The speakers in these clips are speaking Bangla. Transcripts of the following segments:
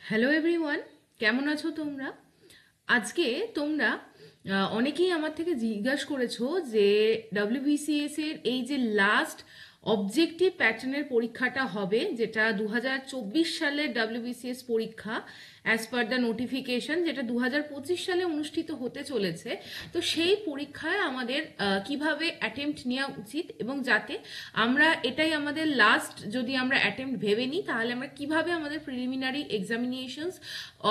হ্যালো এভরিওয়ান, কেমন আছো তোমরা? আজকে তোমরা অনেকেই আমার থেকে জিজ্ঞাসা করেছো যে ডব্লিউবিসিএস এর এই যে লাস্ট অবজেক্টিভ প্যাটার্নের পরীক্ষাটা হবে, যেটা 2024 সালের ডব্লিউবিসিএস পরীক্ষা অ্যাজ পার দ্য নোটিফিকেশন, যেটা 2025 সালে অনুষ্ঠিত হতে চলেছে। তো সেই পরীক্ষায় আমাদের কিভাবে অ্যাটেম্প্ট নেওয়া উচিত, এবং যাতে আমরা এটাই আমাদের লাস্ট যদি আমরা অ্যাটেম্প্ট ভেবে নিই, তাহলে আমরা কিভাবে আমাদের প্রিলিমিনারি এক্সামিনেশনস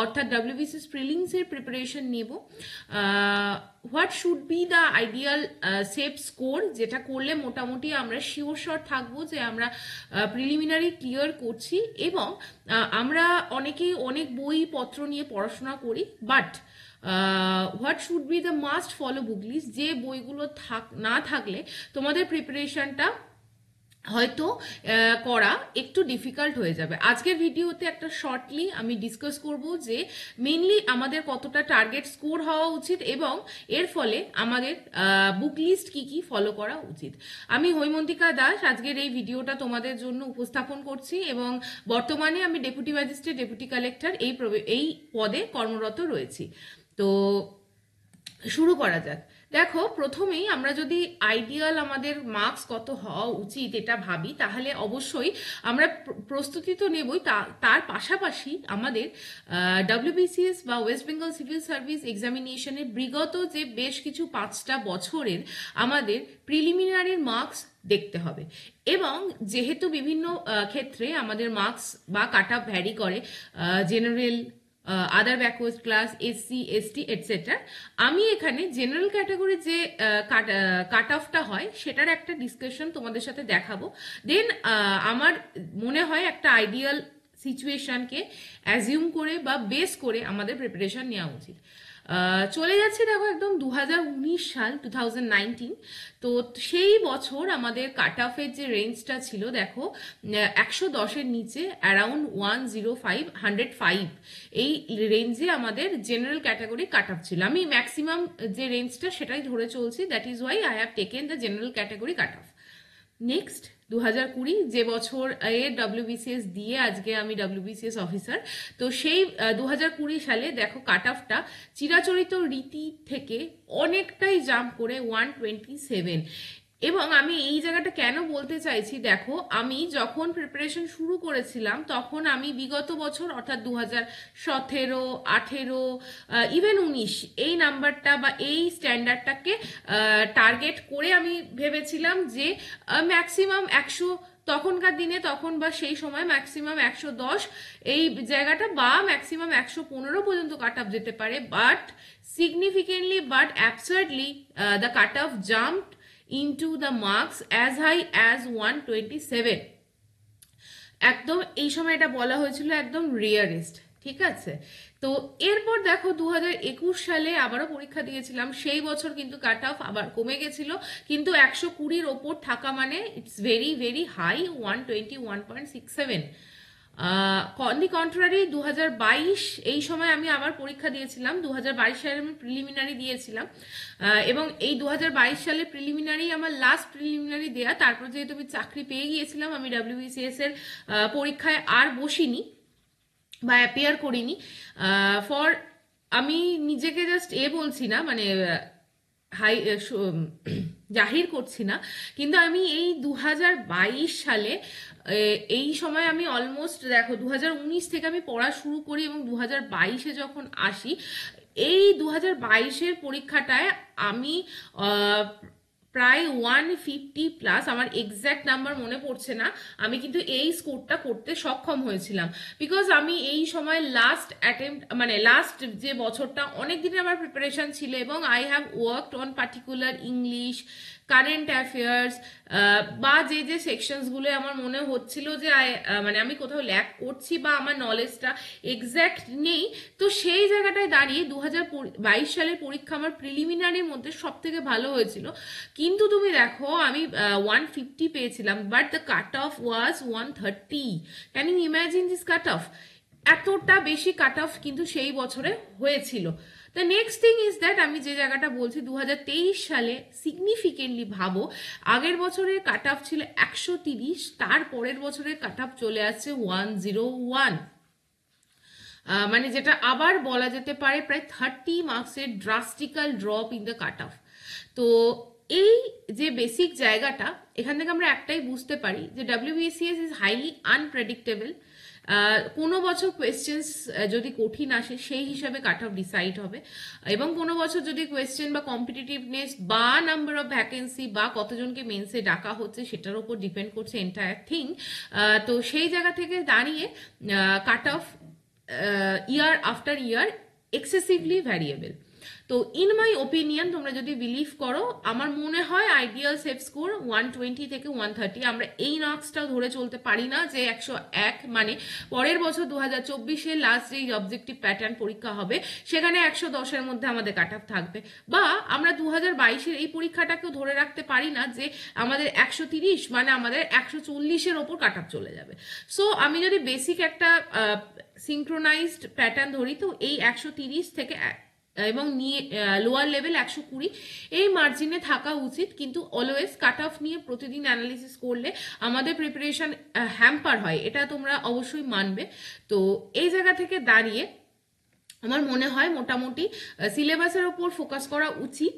অর্থাৎ ডব্লিউবিসিএস প্রিলিমসের প্রিপারেশন নেব, what should be the ideal safe score, যেটা করলে মোটামুটি আমরা শিওর শট থাকবো যে আমরা প্রিলিমিনারি ক্লিয়ার করছি। এবং আমরা অনেকেই অনেক বই পত্র নিয়ে পড়াশোনা করি, but what should be the must follow book list, যে বইগুলো না থাকলে তোমাদের প্রিপারেশনটা হয়তো করা একটু ডিফিকাল্ট হয়ে যাবে। আজকের ভিডিওতে একটা শর্টলি আমি ডিসকাস করব যে মেইনলি আমাদের কতটা টার্গেট স্কোর হওয়া উচিত এবং এর ফলে আমাদের বুক লিস্ট কি কি ফলো করা উচিত। আমি হৈমন্তিকা দাস আজকের এই ভিডিওটা তোমাদের জন্য উপস্থাপন করছি, এবং বর্তমানে আমি ডেপুটি ম্যাজিস্ট্রেট, ডেপুটি কালেক্টর এই পদে কর্মরত রয়েছি। তো শুরু করা যাক। দেখো, প্রথমেই আমরা যদি আইডিয়াল আমাদের মার্কস কত হওয়া উচিত এটা ভাবি, তাহলে অবশ্যই আমরা প্রস্তুতি তো নেবই, তার পাশাপাশি আমাদের ডব্লিউবিসিএস বা ওয়েস্ট বেঙ্গল সিভিল সার্ভিস এক্সামিনেশনের বিগত যে বেশ কিছু 5টা বছরের আমাদের প্রিলিমিনারির মার্কস দেখতে হবে। এবং যেহেতু বিভিন্ন ক্ষেত্রে আমাদের মার্কস বা কাট অফ ভ্যারি করে, জেনারেল, আদার backward class, SC, ST etcetera, আমি এখানে জেনারেল ক্যাটাগরি যে কাট অফটা হয় সেটার একটা ডিসকাশন তোমাদের সাথে দেখাবো। দেন আমার মনে হয় একটা আইডিয়াল সিচুয়েশনকে অ্যাজিউম করে বা বেস করে আমাদের প্রিপারেশন নেওয়া উচিত। চলে যাচ্ছে দেখো একদম 2019 সাল, 2019। তো সেই বছর আমাদের কাট অফের যে রেঞ্জটা ছিল, দেখো 110-এর নিচে অ্যারাউন্ড 105 এই রেঞ্জে আমাদের জেনারেল ক্যাটাগরি কাট অফ ছিল। আমি ম্যাক্সিমাম যে রেঞ্জটা সেটাই ধরে চলছি, that is Y I have taken the general category cut off. Next 2020, যে বছর এর ডব্লিউবিসিএস দিয়ে আজকে আমি ডব্লিউবিসিএস অফিসার। তো সেই 2020 সালে দেখো কাট অফটা চিরাচরিত রীতি থেকে অনেকটাই জাম্প করে 127। এবং আমি এই জায়গাটা কেন বলতে চাইছি, দেখো আমি যখন প্রিপারেশন শুরু করেছিলাম তখন আমি বিগত বছর অর্থাৎ 2017, 18, ইভেন 19 এই নাম্বারটা বা এই স্ট্যান্ডার্ডটাকে টার্গেট করে আমি ভেবেছিলাম যে ম্যাক্সিমাম 100, তখনকার দিনে তখন বা সেই সময় ম্যাক্সিমাম 110 এই জায়গাটা, বা ম্যাক্সিমাম 115 পর্যন্ত কাট অফ যেতে পারে। But significantly but absurdly the cut off jumped into the marks as high as 127। একদম এই সময় এটা বলা হয়েছিল একদম রিয়ারেস্ট, ঠিক আছে। তো এরপর দেখো 2021 সালে আবারও পরীক্ষা দিয়েছিলাম, সেই বছর কিন্তু কাট অফ আবার কমে গেছিল, কিন্তু 120-র ওপর থাকা মানে it's very very high, 121.67। On the contrary 2022 এই সময় আমি আবার পরীক্ষা দিয়েছিলাম, 2022 সালে আমি প্রিলিমিনারি দিয়েছিলাম, এবং এই 2022 সালে প্রিলিমিনারি আমার লাস্ট প্রিলিমিনারি দেয়া। তারপর যেহেতু আমি চাকরি পেয়ে গিয়েছিলাম, আমি ডাব্লিউবিসিএস এর পরীক্ষায় আর বসিনি বা অ্যাপিয়ার করিনি। ফর আমি নিজেকে জাস্ট বলছি না, মানে হাই জাহির করছি না, কিন্তু আমি এই 2022 সালে এই সময় আমি অলমোস্ট দেখো 2019 থেকে আমি পড়া শুরু করি এবং 2022-এ যখন আসি, এই 2022-এর পরীক্ষাটায় আমি প্রায় 150+, আমার এক্স্যাক্ট নাম্বার মনে পড়ছে না, আমি কিন্তু এই স্কোরটা করতে সক্ষম হয়েছিলাম। বিকজ আমি এই সময় লাস্ট অ্যাটেম্প্ট, মানে লাস্ট যে বছরটা অনেক দিনের আমার প্রিপারেশন ছিল, এবং I have worked on particular English, current affairs, বা যে যে সেকশনসগুলো আমার মনে হচ্ছিল যে মানে আমি কোথাও ল্যাক করছি বা আমার নলেজটা এক্স্যাক্ট নেই। তো সেই জায়গাটায় দাঁড়িয়ে 2022 সালের পরীক্ষা আমার প্রিলিমিনারির মধ্যে সব থেকে ভালো হয়েছিল। কিন্তু তুমি দেখো আমি 150 পেয়েছিলাম, but the cut off was 130। Can you imagine this cut off? এতটা বেশি কাট অফ কিন্তু সেই বছরে হয়েছিল। The next thing is that, আমি যে জায়গাটা বলছি 2023 সালে সিগনিফিকেন্টলি ভাবো, আগের বছরের কাট অফ ছিল 130, তার পরের বছরের কাট অফ চলে আসছে 101। মানে যেটা আবার বলা যেতে পারে প্রায় 30 মার্কসের drastical drop in the cut off. তো এই যে বেসিক জায়গাটা, এখান থেকে আমরা একটাই বুঝতে পারি যে ডাব্লিউবিসিএস ইজ হাইলি আনপ্রেডিক্টেবল। কোনো বছর কোয়েশ্চেন্স যদি কঠিন আসে সেই হিসাবে কাট অফ ডিসাইড হবে, এবং কোনো বছর যদি কোয়েশ্চেন বা কম্পিটিটিভনেস বা নাম্বার অফ ভ্যাকেন্সি বা কতজনকে মেন্সে ডাকা হচ্ছে সেটার উপর ডিপেন্ড করছে এন্টায়ার থিং। তো সেই জায়গা থেকে দাঁড়িয়ে কাট অফ ইয়ার আফটার ইয়ার এক্সেসিভলি ভ্যারিয়েবল। তো ইন মাই ওপিনিয়ন, তোমরা যদি বিলিভ করো, আমার মনে হয় আইডিয়াল সেফ স্কোর 120 থেকে 130। আমরা এই মার্কসটাও ধরে চলতে পারি না যে 101, মানে পরের বছর 2024-এর লাস্ট যেই অবজেক্টিভ প্যাটার্ন পরীক্ষা হবে সেখানে 110-এর মধ্যে আমাদের কাট অফ থাকবে, বা আমরা 2022-এর এই পরীক্ষাটাকেও ধরে রাখতে পারি না যে আমাদের 130 মানে আমাদের 140-এর ওপর কাট অফ চলে যাবে। সো আমি যদি বেসিক একটা সিঙ্ক্রোনাইজড প্যাটার্ন ধরি, তো এই 130 থেকে এবং নিয়ে লোয়ার লেভেল 120 এই মার্জিনে থাকা উচিত। কিন্তু অলওয়েজ কাট অফ নিয়ে প্রতিদিন অ্যানালিসিস করলে আমাদের প্রিপারেশন হ্যাম্পার হয়, এটা তোমরা অবশ্যই মানবে। তো এই জায়গা থেকে দাঁড়িয়ে আমার মনে হয় মোটামুটি সিলেবাসের ওপর ফোকাস করা উচিত,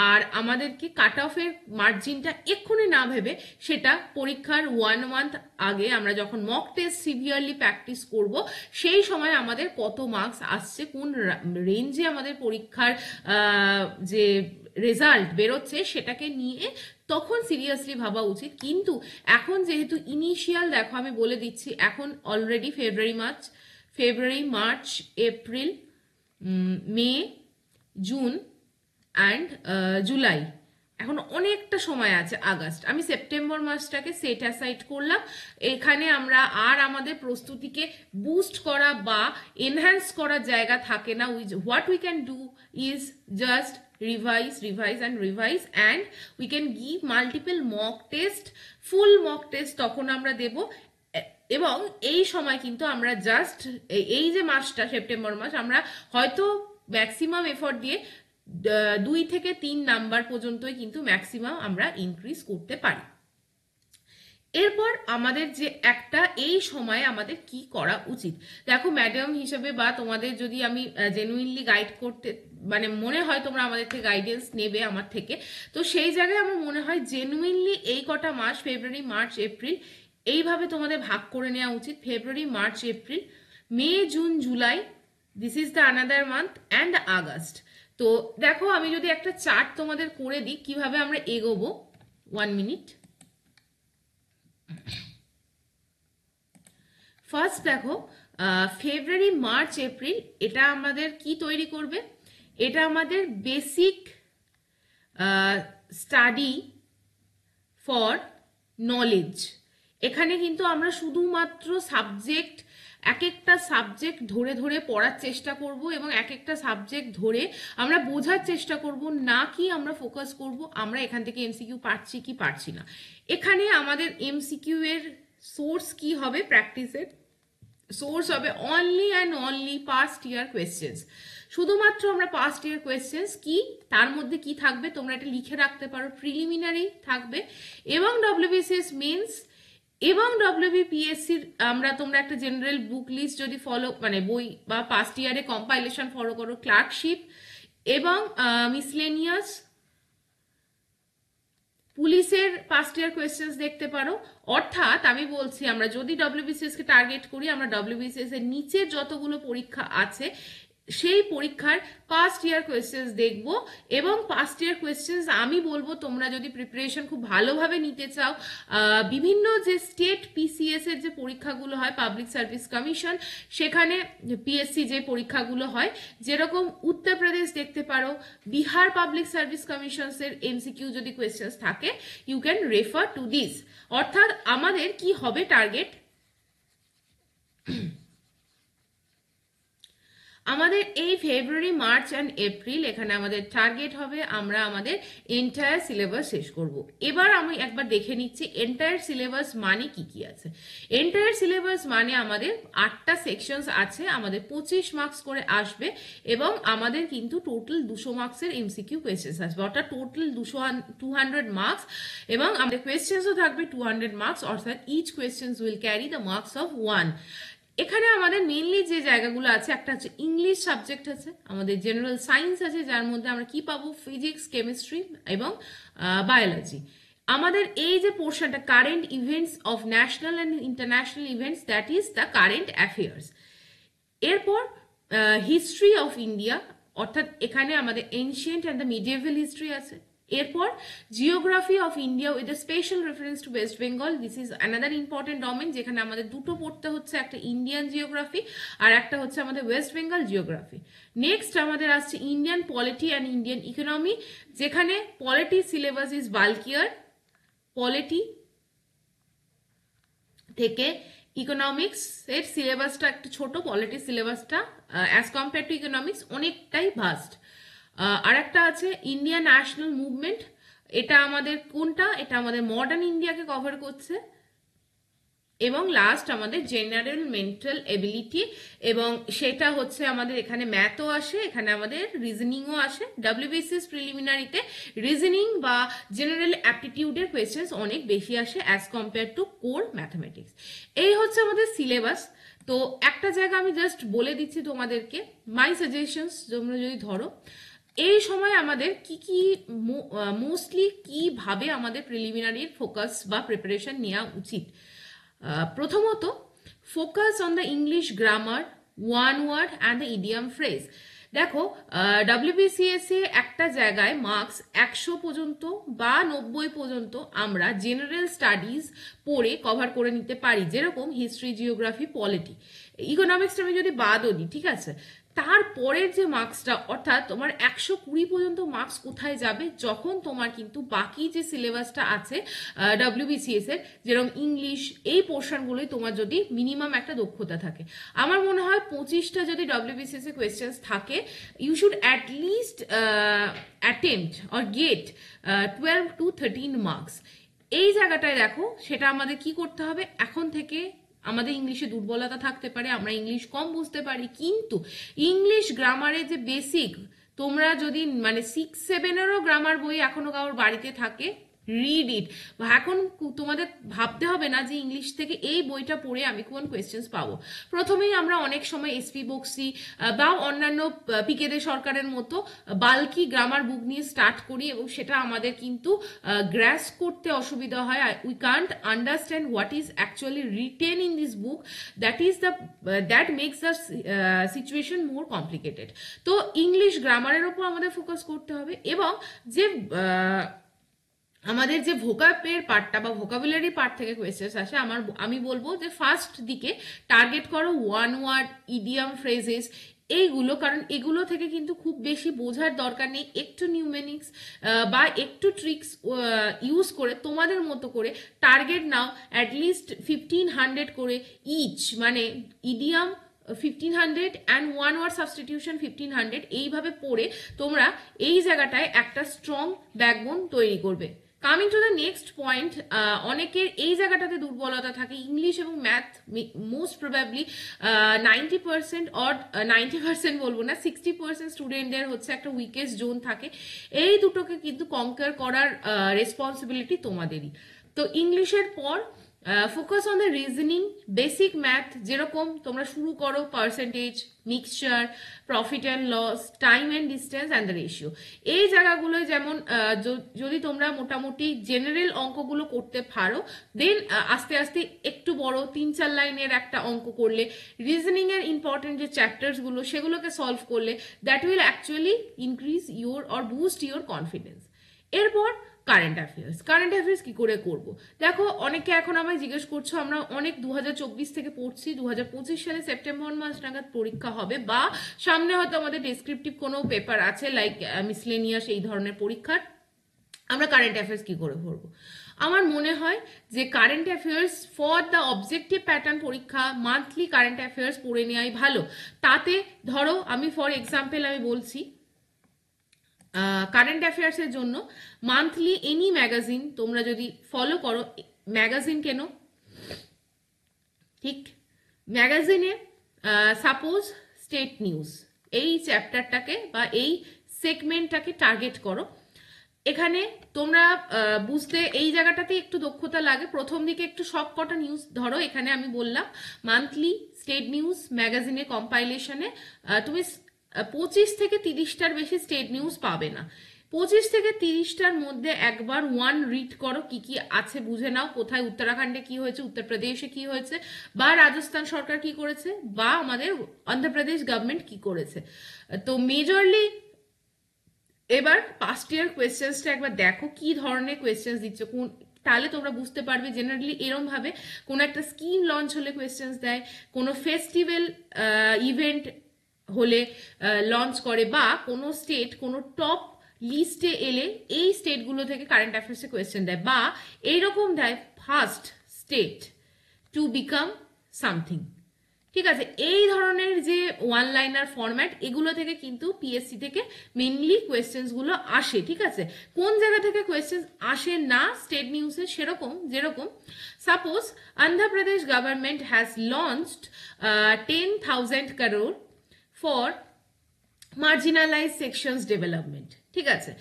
আর আমাদেরকে কাট অফের মার্জিনটা এক্ষুনি না ভেবে সেটা পরীক্ষার 1 মান্থ আগে আমরা যখন মক টেস্ট সিভিয়ারলি প্র্যাকটিস করব সেই সময় আমাদের কত মার্কস আসছে, কোন রেঞ্জে আমাদের পরীক্ষার যে রেজাল্ট বেরোচ্ছে সেটাকে নিয়ে তখন সিরিয়াসলি ভাবা উচিত। কিন্তু এখন যেহেতু ইনিশিয়াল, দেখো আমি বলে দিচ্ছি, এখন already February, March, April, May, June and July, এখন অনেকটা সময় আছে আগস্ট। আমি সেপ্টেম্বর মাসটাকে সেট অ্যাসাইড করলাম। এখানে আমরা আর আমাদের প্রস্তুতিকে বুস্ট করা বা এনহ্যান্স করার জায়গা থাকে না। What we can do is just revise and we can give multiple mock test, full mock test তখন আমরা দেব। এবং এই সময় কিন্তু আমরা জাস্ট এই যে মাসটা সেপ্টেম্বর মাস, আমরা হয়তো ম্যাক্সিমাম এফোর্ট দিয়ে 2 থেকে 3 নাম্বার পর্যন্তই কিন্তু ম্যাক্সিমাম আমরা ইনক্রিজ করতে পারি। এরপর আমাদের যে একটা এই সময়ে আমাদের কি করা উচিত, দেখো ম্যাডাম হিসেবে বা তোমাদের যদি আমি জেনুইনলি গাইড করতে, মানে মনে হয় তোমরা আমাদের থেকে গাইডেন্স নেবে আমার থেকে, তো সেই জায়গায় আমার মনে হয় জেনুইনলি এই কটা মাস ফেব্রুয়ারি, মার্চ, এপ্রিল এইভাবে তোমাদের ভাগ করে নেওয়া উচিত। February, March, April, May, June, July, this is the another month, and August. তো দেখো আমি যদি একটা চার্ট তোমাদের করে দিই কিভাবে আমরা এগোবো, 1 মিনিট। ফার্স্ট দেখো ফেব্রুয়ারি, মার্চ, এপ্রিল, এটা আমাদের কি তৈরি করবে, এটা আমাদের বেসিক স্টাডি ফর নলেজ। এখানে কিন্তু আমরা শুধুমাত্র সাবজেক্ট, এক একটা সাবজেক্ট ধরে ধরে পড়ার চেষ্টা করব এবং এক একটা সাবজেক্ট ধরে আমরা বোঝার চেষ্টা করব, না কি আমরা ফোকাস করব আমরা এখান থেকে এমসিকিউ পারছি কি পারছি না। এখানে আমাদের এমসিকিউ এর সোর্স কি হবে, প্র্যাকটিসের সোর্স হবে only and only past year questions. শুধুমাত্র আমরা পাস্ট ইয়ার কোয়েশ্চেন্স কি, তার মধ্যে কি থাকবে তোমরা এটা লিখে রাখতে পারো, প্রিলিমিনারি থাকবে এবং ডব্লিউবিসিএস মেন্স এবং ডব্লিউবিপিএসসির তোমরা একটা জেনারেল বুক লিস্ট যদি ফলো, মানে বই বা পাস্ট ইয়ারে কম্পাইলেশন ফলো করো, ক্লার্কশিপ এবং মিসলেনিয়াস, পুলিশের পাস্ট ইয়ার কোয়েশ্চেন্স দেখতে পারো। অর্থাৎ আমি বলছি আমরা যদি ডব্লিউবিসিএস কে টার্গেট করি, আমরা ডব্লিউবিসিএস এর নিচে যতগুলো পরীক্ষা আছে সেই পরীক্ষার পাস্ট ইয়ার কোয়েশ্চেন্স দেখব। এবং পাস্ট ইয়ার কোয়েশ্চেন্স আমি বলবো তোমরা যদি প্রিপারেশন খুব ভালোভাবে নিতে চাও, বিভিন্ন যে স্টেট পিসিএস এর যে পরীক্ষাগুলো হয়, পাবলিক সার্ভিস কমিশন, সেখানে পিএসসি যে পরীক্ষাগুলো হয়, যেরকম উত্তরপ্রদেশ দেখতে পারো, বিহার পাবলিক সার্ভিস কমিশনস এর এমসিকিউ যদি কোয়েশ্চেন্স থাকে, you can refer to this. অর্থাৎ আমাদের কি হবে টার্গেট, আমাদের এই ফেব্রুয়ারি, মার্চ অ্যান্ড এপ্রিল, এখানে আমাদের টার্গেট হবে আমরা আমাদের এন্টায়ার সিলেবাস শেষ করব। এবার আমি একবার দেখে নিচ্ছি এন্টায়ার সিলেবাস মানে কি কি আছে। এন্টায়ার সিলেবাস মানে আমাদের 8টা সেকশনস আছে, আমাদের 25 মার্কস করে আসবে এবং আমাদের কিন্তু টোটাল 200 মার্কসের এমসিকিউ কোয়েশ্চেন্স আসবে, অর্থাৎ টোটাল 200 মার্কস, এবং আমাদের কোয়েশ্চেন্সও থাকবে 200 মার্কস, অর্থাৎ each questions will carry the marks of 1। এখানে আমাদের মেইনলি যে জায়গাগুলো আছে, একটা হচ্ছে ইংলিশ সাবজেক্ট আছে, আমাদের জেনারেল সায়েন্স আছে যার মধ্যে আমরা কি পাবো, ফিজিক্স, কেমিস্ট্রি এবং বায়োলজি। আমাদের এই যে পোর্শনটা current events of national and international events, that is the current affairs. এরপর হিস্ট্রি অফ ইন্ডিয়া, অর্থাৎ এখানে আমাদের এনশিয়েন্ট অ্যান্ড দ্য মিডিয়েভাল হিস্ট্রি আছে। এরপর geography of India with a special reference to West Bengal, this is another important domain, যেখানে আমাদের দুটো পড়তে হচ্ছে, একটা ইন্ডিয়ান জিওগ্রাফি আর একটা হচ্ছে আমাদের ওয়েস্ট বেঙ্গল জিওগ্রাফি। নেক্সট আমাদের আসছে Indian polity and Indian economy, যেখানে পলিটি সিলেবাস ইজ বাল্কিয়ার, পলিটি থেকে ইকোনমিক্স এর সিলেবাসটা একটু ছোট, পলিটিক্স সিলেবাসটা অ্যাজ কম্পেয়ার টু ইকোনমিক্স অনেকটাই ভাস্ট। আর একটা আছে ইন্ডিয়ান ন্যাশনাল মুভমেন্ট, এটা আমাদের কোনটা, এটা আমাদের মডার্ন ইন্ডিয়াকে কভার করছে। এবং লাস্ট আমাদের জেনারেল মেন্টাল এবিলিটি, এবং সেটা হচ্ছে আমাদের এখানে ম্যাথও আসে, এখানে আমাদের রিজনিংও আসে। ডাব্লিউবিসিএস প্রিলিমিনারিতে রিজনিং বা জেনারেল অ্যাপটিটিউডের কোয়েশ্চেন্স অনেক বেশি আসে as compare to core mathematics. এই হচ্ছে আমাদের সিলেবাস। তো একটা জায়গা আমি জাস্ট বলে দিচ্ছি তোমাদেরকে, মাই সাজেশনস তোমরা যদি ধরো, এই সময় আমাদের কি কি মোস্টলি কিভাবে আমাদের প্রিলিমিনারির ফোকাস বা প্রিপারেশন নেওয়া উচিত। প্রথমত, focus on the English grammar, one word and the idiom phrase. দেখো, ডাব্লিউবিসিএস এ একটা জায়গায় মার্কস 100 পর্যন্ত বা 90 পর্যন্ত আমরা জেনারেল স্টাডিজ পড়ে কভার করে নিতে পারি, যেরকম হিস্ট্রি, জিওগ্রাফি, পলিটি। ইকোনমিক্সটা আমি যদি বাদও দিই, ঠিক আছে, তারপরের যে মার্কসটা, অর্থাৎ তোমার 120 পর্যন্ত মার্কস কোথায় যাবে, যখন তোমার কিন্তু বাকি যে সিলেবাসটা আছে ডাব্লিউবিসিএস এর, যেরকম ইংলিশ, এই পোর্শনগুলোই তোমার যদি মিনিমাম একটা দক্ষতা থাকে। আমার মনে হয় 25টা যদি ডাব্লিউবিসিএস এর কোয়েশ্চেন্স থাকে, you should at least attempt or get 12 to 13 marks. এই জায়গাটায় দেখো, সেটা আমাদের কি করতে হবে, এখন থেকে আমাদের ইংলিশে দুর্বলতা থাকতে পারে, আমরা ইংলিশ কম বুঝতে পারি, কিন্তু ইংলিশ গ্রামারে যে বেসিক, তোমরা যদি মানে 6-7-এরও গ্রামার বই এখনো কারোর বাড়িতে থাকে, রিড ইট। এখন তোমাদের ভাবতে হবে না যে ইংলিশ থেকে এই বইটা পড়ে আমি কোন কোয়েশ্চেন্স পাবো। প্রথমেই আমরা অনেক সময় এসপি বক্সি বা অন্যান্য পিকে দে সরকারের মতো বাল্কি গ্রামার বুক নিয়ে স্টার্ট করি, এবং সেটা আমাদের কিন্তু গ্র্যাস করতে অসুবিধা হয়। We can't understand what is actually written in this book, that makes the situation more complicated. তো ইংলিশ গ্রামারের ওপর আমাদের ফোকাস করতে হবে, এবং যে আমাদের যে ভোকাবের পার্টটা বা ভোকাবুলারি পার্ট থেকে কোয়েশ্চেন্স আসে, আমি বলবো যে ফার্স্ট দিকে টার্গেট করো ওয়ান ওয়ার্ড, ইডিয়াম, ফ্রেজেস, এইগুলো, কারণ এগুলো থেকে কিন্তু খুব বেশি বোঝার দরকার নেই। একটু নিউমেনিক্স বা একটু ট্রিক্স ইউজ করে তোমাদের মতো করে টার্গেট নাও অ্যাটলিস্ট 1500 করে ইচ, মানে idiom 1500 and one word substitution 1500, এইভাবে পড়ে তোমরা এই জায়গাটায় একটা স্ট্রং ব্যাকবোন তৈরি করবে। Coming to the next point, অনেকের এই জায়গাটাতে দুর্বলতা থাকে, ইংলিশ এবং ম্যাথ মোস্ট প্রবাবলি 90% অর 90% বলবো না, 60% স্টুডেন্টদের হচ্ছে একটা উইকেস্ট জোন থাকে। এই দুটোকে কিন্তু কনকার করার রেসপন্সিবিলিটি তোমাদেরই। তো ইংলিশের পর focus on the reasoning, basic math, যেরকম তোমরা শুরু করো percentage, mixture, profit and loss, time and distance and the ratio. এই জায়গাগুলোয় যেমন যদি তোমরা মোটামুটি জেনারেল অঙ্কগুলো করতে পারো, দেন আস্তে আস্তে একটু বড় 3-4 লাইনের একটা অঙ্ক করলে, রিজনিং এর ইম্পর্টেন্ট যে চ্যাপ্টার্সগুলো সেগুলোকে সলভ করলে, that will actually increase your or boost your confidence. এরপর কারেন্ট অ্যাফেয়ার্স কি করে করব। দেখো, অনেকে এখন আমায় জিজ্ঞেস করছো, আমরা অনেক 2024 থেকে পড়ছি, 2025 সালে সেপ্টেম্বর মাস নাগাদ পরীক্ষা হবে, বা সামনে হয়তো আমাদের ডেসক্রিপটিভ কোনো পেপার আছে লাইক মিসলেনিয়াস, এই ধরনের পরীক্ষার, আমরা কারেন্ট অ্যাফেয়ার্স কি করে পড়বো। আমার মনে হয় যে current affairs for the objective pattern পরীক্ষা মান্থলি কারেন্ট অ্যাফেয়ার্স পড়ে নেওয়াই ভালো। তাতে ধরো, আমি ফর এক্সাম্পল আমি বলছি, কারেন্ট অ্যাফেয়ার্সের জন্য মান্থলি এনি ম্যাগাজিন তোমরা যদি ফলো করো, ম্যাগাজিন কেন, ঠিক, ম্যাগাজিনে সাপোজ স্টেট নিউজ, এই চ্যাপ্টারটাকে বা এই সেগমেন্টটাকে টার্গেট করো। এখানে তোমরা বুঝতে এই জায়গাটাতে একটু দক্ষতা লাগে, প্রথম দিকে একটু সব কটা নিউজ ধরো। এখানে আমি বললাম মান্থলি স্টেট নিউজ ম্যাগাজিনে কম্পাইলেশনে তুমি 25 থেকে 30টার বেশি স্টেট নিউজ পাবে না। 25 থেকে 30টার মধ্যে একবার রিড করো, কি কি আছে বুঝে নাও, কোথায় উত্তরাখণ্ডে কি হয়েছে, উত্তরপ্রদেশে কি হয়েছে, বা রাজস্থান সরকার কি করেছে, বা আমাদের অন্ধ্রপ্রদেশ গভর্নমেন্ট কি করেছে। তো মেজরলি এবার পাস্ট ইয়ার কোয়েশ্চেন্সটা একবার দেখো কি ধরনের কোয়েশ্চেন্স দিচ্ছে, কোন, তাহলে তোমরা বুঝতে পারবে। জেনারেলি এরম ভাবে কোনো একটা স্কিম লঞ্চ হলে কোয়েশ্চেন্স দেয়, কোনো ফেস্টিভ্যাল ইভেন্ট হলে লঞ্চ করে, বা কোনো স্টেট কোনো টপ লিস্টে এলে এই স্টেটগুলো থেকে কারেন্ট অ্যাফেয়ার্সে কোয়েশ্চেন দেয়, বা এইরকম দেয় first state to become something. ঠিক আছে, এই ধরনের যে ওয়ান লাইনার ফরম্যাট, এগুলো থেকে কিন্তু পিএসসি থেকে মেনলি কোয়েশ্চেন্স গুলো আসে। ঠিক আছে, কোন জায়গা থেকে কোয়েশ্চেন্স আসে না স্টেট নিউজে, সেরকম যেরকম suppose Andhra Pradesh government has launched 10,000 crore for marginalise sections development. ঠিক আছে,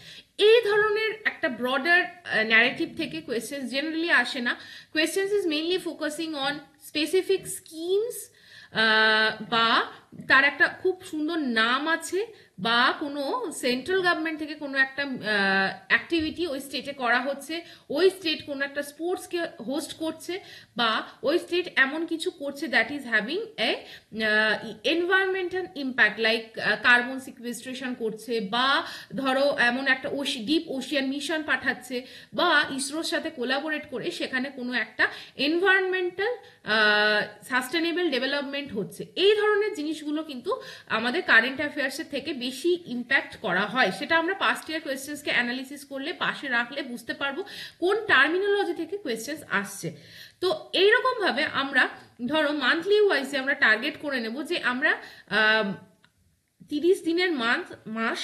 এই ধরনের একটা ব্রডার ন্যারেটিভ থেকে কোয়েশ্চেন্স জেনারেলি আসে না। Questions is mainly focusing on specific schemes, বা তার একটা খুব সুন্দর নাম আছে, বা কোনো সেন্ট্রাল গভর্নমেন্ট থেকে কোনো একটা অ্যাক্টিভিটি ওই স্টেটে করা হচ্ছে, ওই স্টেট কোনো একটা স্পোর্টসকে হোস্ট করছে, বা ওই স্টেট এমন কিছু করছে that is having a environmental impact, like carbon sequestration করছে, বা ধরো এমন একটা ডিপ ওশিয়ান মিশন পাঠাচ্ছে, বা ইসরোর সাথে কোলাবোরেট করে সেখানে কোনো একটা এনভায়রনমেন্টাল সাস্টেনেবল ডেভেলপমেন্ট হচ্ছে। এই ধরনের জিনিসগুলো কিন্তু আমাদের কারেন্ট অ্যাফেয়ার্সের থেকে বেশি ইম্প্যাক্ট করা হয়। সেটা আমরা পাস্ট ইয়ার কোয়েশ্চেন্সকে অ্যানালিসিস করলে, পাশে রাখলে বুঝতে পারবো কোন টার্মিনোলজি থেকে কোয়েশ্চেন্স আসছে। তো এইরকম ভাবে আমরা ধরো মান্থলি ওয়াইজে আমরা টার্গেট করে নেব যে আমরা 30 দিনের মাস,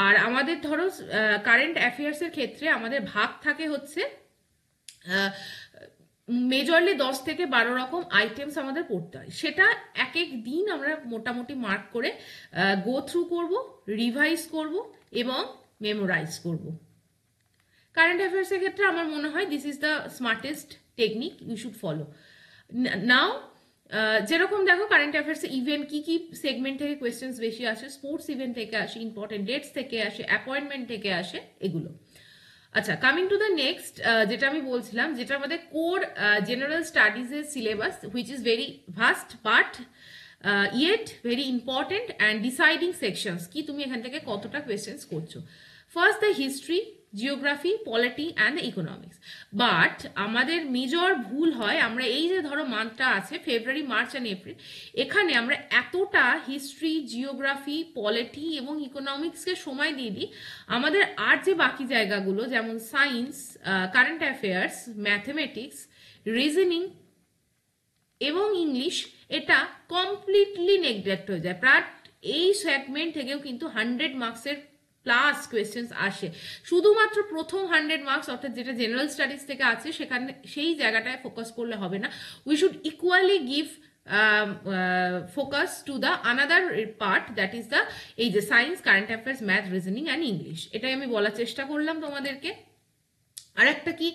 আর আমাদের ধরো কারেন্ট অ্যাফেয়ার্সের ক্ষেত্রে আমাদের ভাগ থাকে হচ্ছে মেজরলি 10 থেকে 12 রকম আইটেমস আমাদের পড়তে হয়। সেটা এক এক দিন আমরা মোটামুটি মার্ক করে গো থ্রু করব, রিভাইজ করব এবং মেমোরাইজ করব। কারেন্ট অ্যাফেয়ার্সের ক্ষেত্রে আমার মনে হয় this is the smartest technique you should follow. Now যেরকম দেখো কারেন্ট অ্যাফেয়ার্সে ইভেন্ট কি কি সেগমেন্ট থেকে কোয়েশ্চেন্স বেশি আসে, স্পোর্টস ইভেন্ট থেকে আসে, ইম্পর্টেন্ট ডেটস থেকে আসে, অ্যাপয়েন্টমেন্ট থেকে আসে, এগুলো। আচ্ছা, কামিং টু দ্য নেক্সট, যেটা আমি বলছিলাম, যেটা আমাদের কোর জেনারেল স্টাডিজের syllabus, which is very vast but yet very important and deciding sections, কি তুমি এখান থেকে কতটা কোয়েশ্চেন্স করছো। First the history, geography, polity and the economics. But আমাদের মেজর ভুল হয়, আমরা এই যে ধরো মান্থটা আছে ফেব্রুয়ারি, মার্চ অ্যান্ড এপ্রিল, এখানে আমরা এতটা হিস্ট্রি, জিওগ্রাফি, পলিটি এবং ইকোনমিক্সকে সময় দিয়ে দিই, আমাদের আর যে বাকি জায়গাগুলো যেমন science, current affairs, mathematics, reasoning এবং ইংলিশ, এটা কমপ্লিটলি নেগলেক্ট হয়ে যায়। প্রায় এই সেগমেন্ট থেকেও কিন্তু 100 মার্কসের প্লাস কোয়েশ্চেন্স আসে। শুধুমাত্র প্রথম 100 মার্কস অর্থাৎ যেটা জেনারেল স্টাডিজ থেকে আছে সেখানে সেই জায়গাটায় ফোকাস করলে হবে না। We should equally give focus to the another part, that is the এই যে science, current affairs, math, reasoning and English. এটাই আমি বলার চেষ্টা করলাম তোমাদেরকে। আর একটা কি,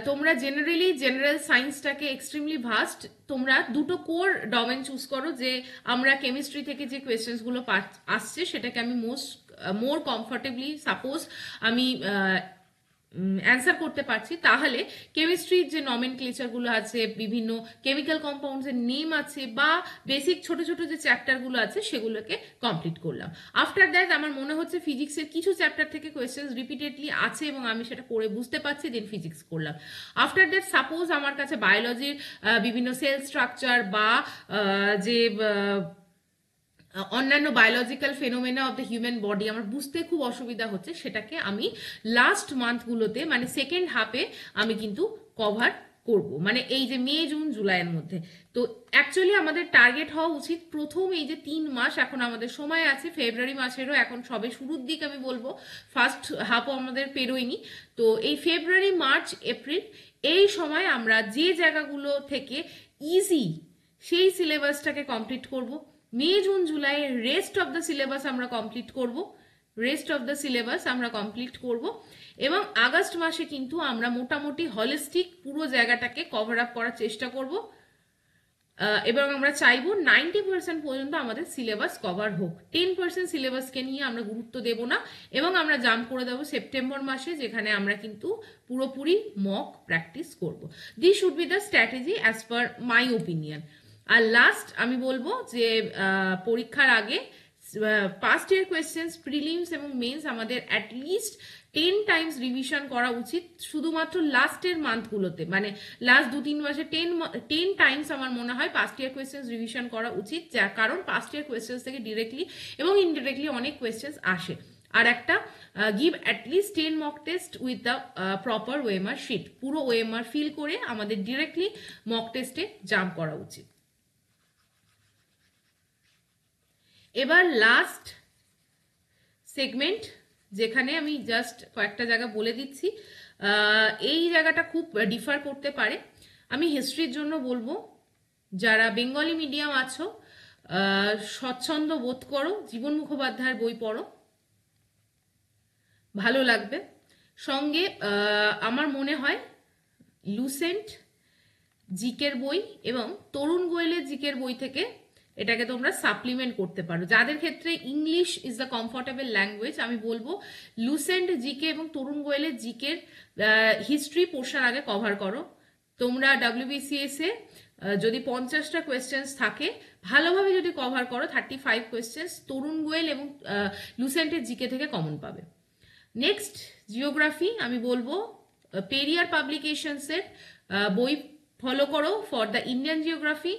তোমরা জেনারেল সায়েন্সটাকে এক্সট্রিমলি ভাস্ট, তোমরা দুটো কোর ডোমেন চুজ করো, যে আমরা কেমিস্ট্রি থেকে যে কোয়েশ্চেন্সগুলো আসছে সেটাকে আমি মোর কমফর্টেবলি সাপোজ আমি অ্যান্সার করতে পারছি, তাহলে কেমিস্ট্রির যে নমেনক্লেচারগুলো আছে, বিভিন্ন কেমিক্যাল কম্পাউন্ডসের নেম আছে, বা বেসিক ছোট ছোট যে চ্যাপ্টারগুলো আছে সেগুলোকে কমপ্লিট করলাম। আফটার দ্যাট আমার মনে হচ্ছে ফিজিক্সের কিছু চ্যাপ্টার থেকে কোয়েশ্চেন্স রিপিটেডলি আছে এবং আমি সেটা পড়ে বুঝতে পারছি, দেন ফিজিক্স করলাম। আফটার দ্যাট সাপোজ আমার কাছে বায়োলজির বিভিন্ন সেল স্ট্রাকচার বা যে অন্যান্য biological phenomena of the human body আমার বুঝতে খুব অসুবিধা হচ্ছে, সেটাকে আমি লাস্ট মান্থগুলোতে মানে সেকেন্ড হাফে আমি কিন্তু কভার করব, মানে এই যে মে, জুন, জুলাইয়ের মধ্যে। তো অ্যাকচুয়ালি আমাদের টার্গেট হওয়া উচিত প্রথম এই যে 3 মাস, এখন আমাদের সময় আছে, ফেব্রুয়ারি মাসেরও এখন সবে শুরুর দিক, আমি বলবো ফার্স্ট হাফও আমাদের পেরোয়নি। তো এই ফেব্রুয়ারি, মার্চ, এপ্রিল এই সময় আমরা যে জায়গাগুলো থেকে ইজি সেই সিলেবাসটাকে কমপ্লিট করব। May, June, July rest of the syllabus আমরা কমপ্লিট করব এবং আগস্ট মাসে কিন্তু আমরা মোটামুটি হলিস্টিক পুরো জায়গাটাকে কভার আপ করার চেষ্টা করব। এবং আমরা চাইবো 90% পর্যন্ত আমাদের সিলেবাস কভার হোক। 10% সিলেবাসকে নিয়ে আমরা গুরুত্ব দেব না এবং আমরা জাম্প করে দেবো সেপ্টেম্বর মাসে, যেখানে আমরা কিন্তু পুরোপুরি মক প্র্যাকটিস করব। This should be the strategy as per my opinion. আর লাস্ট আমি বলবো যে পরীক্ষার আগে পাস্ট ইয়ার কোয়েশ্চেন্স, প্রিলিমস এবং মেন্স আমাদের অ্যাটলিস্ট 10 টাইমস রিভিশন করা উচিত, শুধুমাত্র লাস্টের মান্থগুলোতে, মানে লাস্ট 2-3 মাসে 10 টাইমস আমার মনে হয় পাস্ট ইয়ার কোয়েশ্চেন্স রিভিশন করা উচিত, যার কারণ পাস্ট ইয়ার কোয়েশ্চেন্স থেকে ডিরেক্টলি এবং ইনডিরেক্টলি অনেক কোয়েশ্চেন্স আসে। আর একটা give at least 10 mock test with the proper OMR sheet, পুরো ওএমআর ফিল করে আমাদের ডিরেক্টলি মক টেস্টে জাম্প করা উচিত। এবার লাস্ট সেগমেন্ট, যেখানে আমি জাস্ট কয়েকটা জায়গা বলে দিচ্ছি, এই জায়গাটা খুব ডিফার করতে পারে। আমি হিস্ট্রির জন্য বলবো, যারা বেঙ্গলি মিডিয়াম আছো স্বচ্ছন্দ বোধ করো, জীবন মুখোপাধ্যায়ের বই পড়ো, ভালো লাগবে। সঙ্গে আমার মনে হয় লুসেন্ট জিকের বই এবং তরুণ গোয়েলের জিকের বই থেকে এটাকে তোমরা সাপ্লিমেন্ট করতে পারো। যাদের ক্ষেত্রে English is the comfortable language, আমি বলবো লুসেন্ট জিকে এবং তরুণ গোয়েলের জিকের হিস্ট্রি পোর্শন আগে কভার করো। তোমরা WBCS এ যদি 50টা কোয়েশ্চেন্স থাকে, ভালোভাবে যদি কভার করো 35 কোয়েশ্চেন্স তরুণ গোয়েল এবং লুসেন্টের জিকে থেকে কমন পাবে। নেক্সট জিওগ্রাফি, আমি বলবো পেরিয়ার পাবলিকেশনসের বই ফলো করো for the Indian geography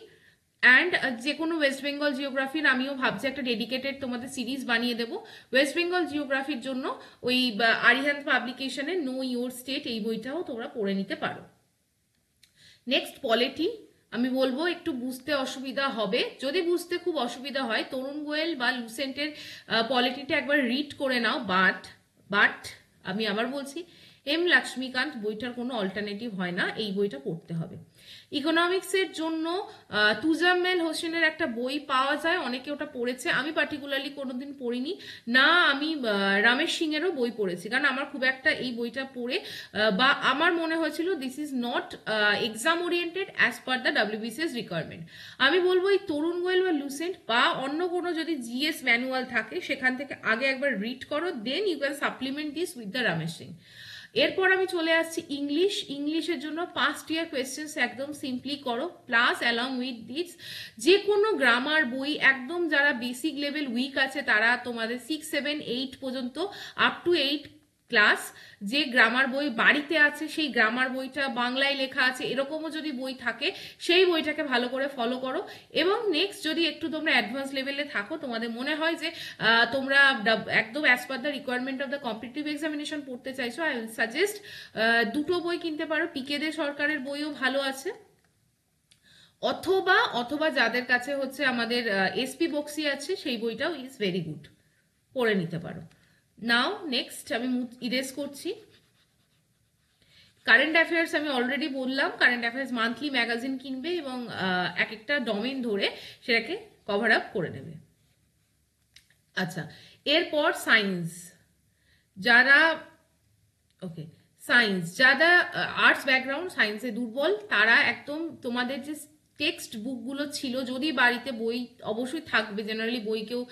and যে কোনো ওয়েস্ট বেঙ্গল জিওগ্রাফির আমিও ভাবছি একটা ডেডিকেটেড তোমাদের সিরিজ বানিয়ে দেবো। ওয়েস্ট বেঙ্গল জিওগ্রাফির জন্য ওই আরিহান্ত পাবলিকেশনের নো ইয়োর স্টেট, এই বইটাও তোমরা পড়ে নিতে পারো। নেক্সট পলিটি, আমি বলবো একটু বুঝতে অসুবিধা হবে, যদি বুঝতে খুব অসুবিধা হয় তরুণ গোয়েল বা লুসেন্টের পলিটিটা একবার রিড করে নাও, বাট আমি আবার বলছি এম লক্ষ্মীকান্ত বইটার কোনো অল্টারনেটিভ হয় না, এই বইটা পড়তে হবে। ইকোনমিক্সের জন্য তুজাম্মেল হোসেনের একটা বই পাওয়া যায়, অনেকে ওটা পড়েছে, আমি পার্টিকুলারলি কোনোদিন পড়িনি না। আমি রামেশ সিংয়েরও বই পড়েছি, কারণ আমার খুব একটা এই বইটা পড়ে বা আমার মনে হয়েছিল this is not exam oriented as per the WBCS requirement. আমি বলবো এই তরুণ গোয়েল বা লুসেন্ট বা অন্য কোনো যদি GS ম্যানুয়াল থাকে সেখান থেকে আগে একবার রিড করো, then you can supplement this with the Ramesh Singh. এরপর আমি চলে আসছি ইংলিশের জন্য পাস্ট ইয়ার কোয়েশ্চেন্স একদম সিম্পলি করো, প্লাস অ্যালং উইথ দিস যে কোনো গ্রামার বই, একদম যারা বেসিক লেভেল উইক আছে তারা তোমাদের 6, 7, 8 পর্যন্ত আপ টু 8 ক্লাস যে গ্রামার বই বাড়িতে আছে, সেই গ্রামার বইটা বাংলায় লেখা আছে, এরকমও যদি বই থাকে সেই বইটাকে ভালো করে ফলো করো। এবং নেক্সট যদি একটু তোমরা অ্যাডভান্স লেভেলে থাকো, তোমাদের মনে হয় যে তোমরা একদম as per the requirement of the competitive examination পড়তে চাইছো, আই উইল সাজেস্ট দুটো বই কিনতে পারো, পিকে দে সরকারের বইও ভালো আছে, অথবা যাদের কাছে হচ্ছে আমাদের SP বক্সি আছে সেই বইটাও ইজ ভেরি গুড, পড়ে নিতে পারো। নাও নেক্সট আমি ইরেজ করছি কারেন্ট অ্যাফেয়ার্স। আমি অলরেডি বললাম কারেন্ট অ্যাফেয়ার্স মান্থলি ম্যাগাজিন কিনবে এবং এক একটা ডোমেইন ধরে সেটাকে কভার আপ করে নেবে। আচ্ছা, এরপর সায়েন্স, যারা আর্টস ব্যাকগ্রাউন্ড, সায়েন্সে দুর্বল, তারা একদম তোমাদের যে টেক্সট বুকগুলো ছিল, যদি বাড়িতে বই অবশ্যই থাকবে, জেনারেলি বই কেউ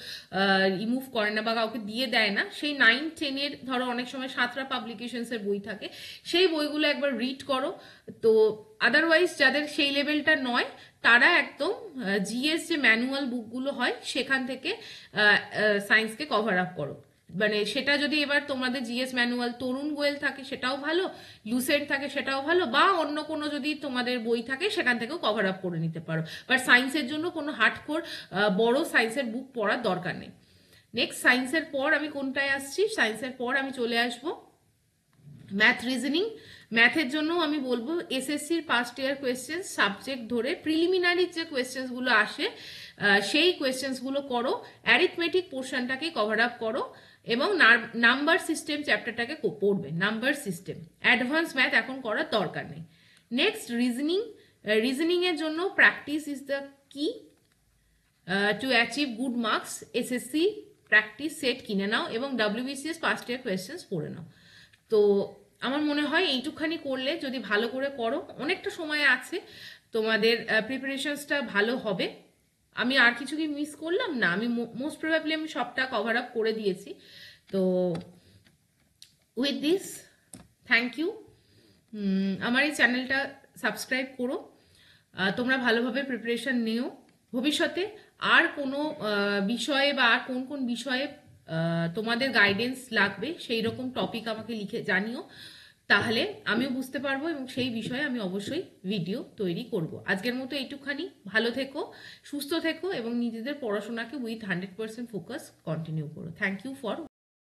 রিমুভ করে না বা কাউকে দিয়ে দেয় না, সেই 9, 10 ধরো অনেক সময় সাঁতরা পাবলিকেশনসের বই থাকে, সেই বইগুলো একবার রিড করো। তো আদারওয়াইজ যাদের সেই লেভেলটা নয় তারা একদম GS যে ম্যানুয়াল বুকগুলো হয় সেখান থেকে সায়েন্সকে কভার আপ করো। মানে সেটা যদি এবার তোমাদের GS ম্যানুয়াল তরুণ গোয়েল থাকে সেটাও ভালো, লুসেন্ট থাকে সেটাও ভালো, বা অন্য কোনো যদি তোমাদের বই থাকে সেখান থেকেও কভার আপ করে নিতে পারো। বাট সায়েন্সের জন্য কোনো হার্ডকোর বড় সায়েন্সের বুক পড়ার দরকার নেই। নেক্সট সায়েন্সের পর আমি কোনটায় আসছি, সায়েন্সের পর আমি চলে আসবো ম্যাথ রিজনিং। ম্যাথের জন্য আমি বলবো SSCর পাস্ট ইয়ার কোয়েশ্চেন্স সাবজেক্ট ধরে প্রিলিমিনারি যে কোয়েশ্চেন্সগুলো আসে সেই কোয়েশ্চেন্সগুলো করো, অ্যারিথমেটিক পোর্শনটাকে কভার আপ করো এবং নাম্বার সিস্টেম চ্যাপ্টারটাকে পড়বে, নাম্বার সিস্টেম। অ্যাডভান্স ম্যাথ এখন করার দরকার নেই। নেক্সট রিজনিংয়ের জন্য প্র্যাকটিস ইজ দ্য কি to achieve good marks. SSC practice set কিনে নাও এবং WBCS পাস্ট ইয়ার কোয়েশ্চেন্স পড়ে নাও। তো আমার মনে হয় এইটুখানি করলে যদি ভালো করে করো, অনেকটা সময় আছে, তোমাদের প্রিপারেশনসটা ভালো হবে। আমি আর কিছু কি মিস করলাম না? আমি মোস্ট প্রবাবলি আমি সবটা কভার আপ করে দিয়েছি। তো উইথ দিস, থ্যাংক ইউ। আমার এই চ্যানেলটা সাবস্ক্রাইব করো। তোমরা ভালোভাবে প্রিপারেশন নিও। ভবিষ্যতে আর কোনো বিষয়ে বা আর কোন কোন বিষয়ে তোমাদের গাইডেন্স লাগবে সেই রকম টপিক আমাকে লিখে জানিও, তাহলে আমিও বুঝতে পারবো এবং সেই বিষয়ে আমি অবশ্যই ভিডিও তৈরি করব। আজকের মতো এইটুখানি। ভালো থেকো, সুস্থ থেকো এবং নিজেদের পড়াশোনাকে উইথ 100% ফোকাস কন্টিনিউ করো। Thank you for